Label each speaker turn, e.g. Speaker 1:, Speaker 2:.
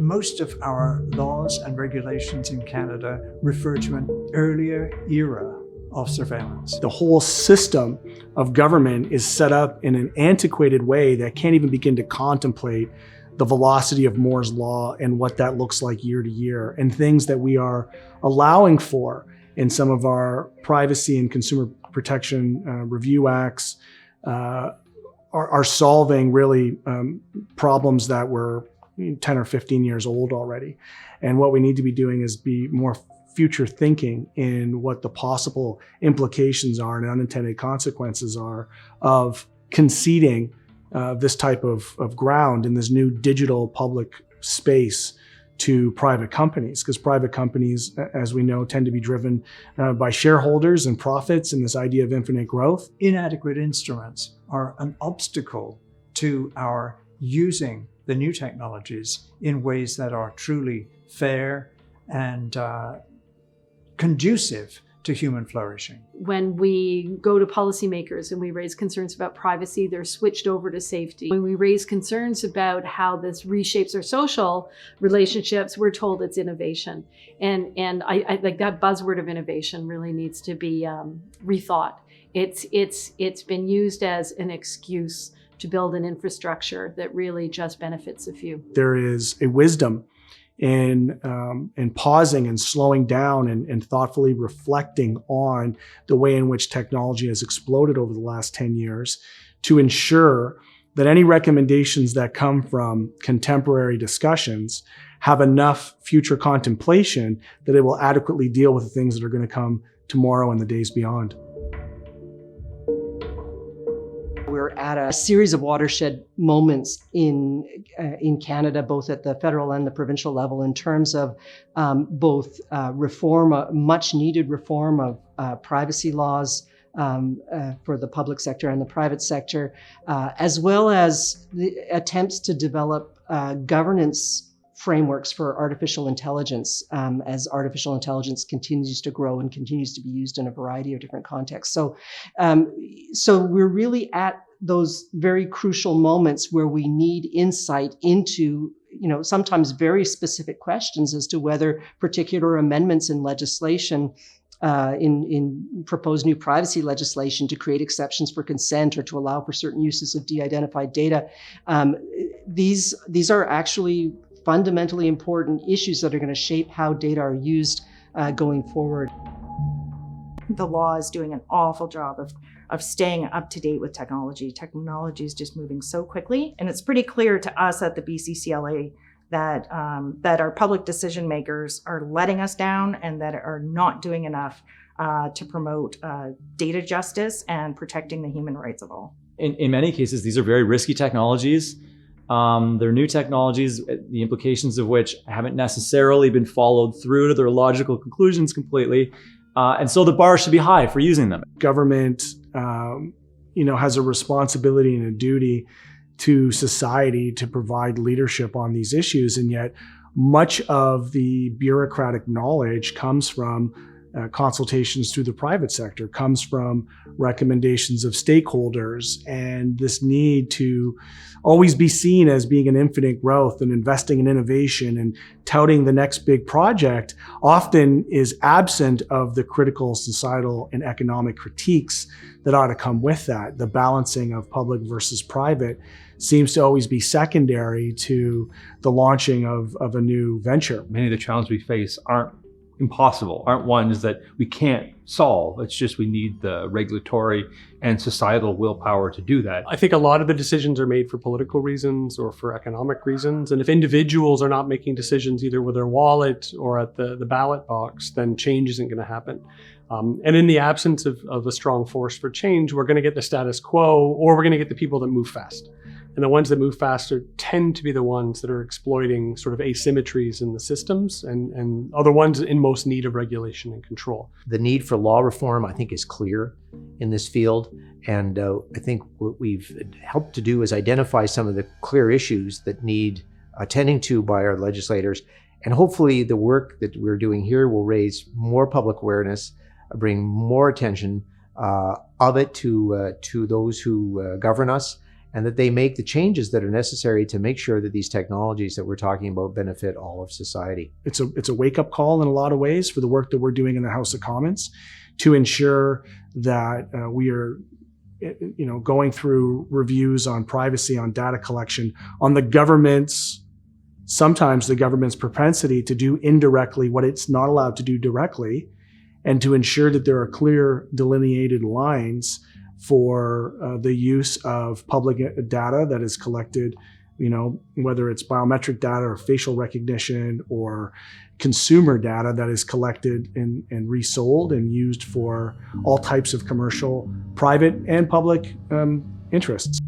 Speaker 1: Most of our laws and regulations in Canada refer to an earlier era of surveillance.
Speaker 2: The whole system of government is set up in an antiquated way that can't even begin to contemplate the velocity of Moore's law and what that looks like year to year, and things that we are allowing for in some of our privacy and consumer protection review acts are solving really problems that were 10 or 15 years old already. And what we need to be doing is be more future thinking in what the possible implications are and unintended consequences are of conceding this type of ground in this new digital public space to private companies, because private companies, as we know, tend to be driven by shareholders and profits and this idea of infinite growth.
Speaker 1: Inadequate instruments are an obstacle to our using the new technologies in ways that are truly fair and conducive to human flourishing.
Speaker 3: When we go to policymakers and we raise concerns about privacy, they're switched over to safety. When we raise concerns about how this reshapes our social relationships, we're told it's innovation. And I like that buzzword of innovation really needs to be rethought. It's been used as an excuse to build an infrastructure that really just benefits a few.
Speaker 2: There is a wisdom in pausing and slowing down and thoughtfully reflecting on the way in which technology has exploded over the last 10 years to ensure that any recommendations that come from contemporary discussions have enough future contemplation that it will adequately deal with the things that are going to come tomorrow and the days beyond.
Speaker 4: We're at a series of watershed moments in Canada, both at the federal and the provincial level, in terms of both reform, much needed reform of privacy laws for the public sector and the private sector, as well as the attempts to develop governance frameworks for artificial intelligence as artificial intelligence continues to grow and continues to be used in a variety of different contexts. So we're really at those very crucial moments where we need insight into, sometimes very specific questions as to whether particular amendments in legislation, in proposed new privacy legislation to create exceptions for consent or to allow for certain uses of de-identified data, these are actually fundamentally important issues that are going to shape how data are used going forward.
Speaker 5: The law is doing an awful job of staying up to date with technology. Technology is just moving so quickly, and it's pretty clear to us at the BCCLA that our public decision makers are letting us down and that are not doing enough to promote data justice and protecting the human rights of all.
Speaker 6: In many cases, these are very risky technologies. They're new technologies, the implications of which haven't necessarily been followed through to their logical conclusions completely. And so the bar should be high for using them.
Speaker 2: Government, has a responsibility and a duty to society to provide leadership on these issues. And yet much of the bureaucratic knowledge comes from consultations through the private sector, comes from recommendations of stakeholders, and this need to always be seen as being an infinite growth and investing in innovation and touting the next big project often is absent of the critical societal and economic critiques that ought to come with that. The balancing of public versus private seems to always be secondary to the launching of a new venture.
Speaker 7: Many of the challenges we face aren't impossible, aren't ones that we can't solve. It's just we need the regulatory and societal willpower to do that.
Speaker 8: I think a lot of the decisions are made for political reasons or for economic reasons. And if individuals are not making decisions either with their wallet or at the ballot box, then change isn't going to happen. And in the absence of a strong force for change, we're going to get the status quo, or we're going to get the people that move fast. And the ones that move faster tend to be the ones that are exploiting sort of asymmetries in the systems and are the ones in most need of regulation and control.
Speaker 9: The need for law reform, I think, is clear in this field. And I think what we've helped to do is identify some of the clear issues that need attending to by our legislators. And hopefully the work that we're doing here will raise more public awareness, bring more attention of it to those who govern us, and that they make the changes that are necessary to make sure that these technologies that we're talking about benefit all of society.
Speaker 2: It's a wake-up call in a lot of ways for the work that we're doing in the House of Commons to ensure that we are going through reviews on privacy, on data collection, on sometimes the government's propensity to do indirectly what it's not allowed to do directly, and to ensure that there are clear delineated lines for the use of public data that is collected, whether it's biometric data or facial recognition or consumer data that is collected and resold and used for all types of commercial, private and public interests.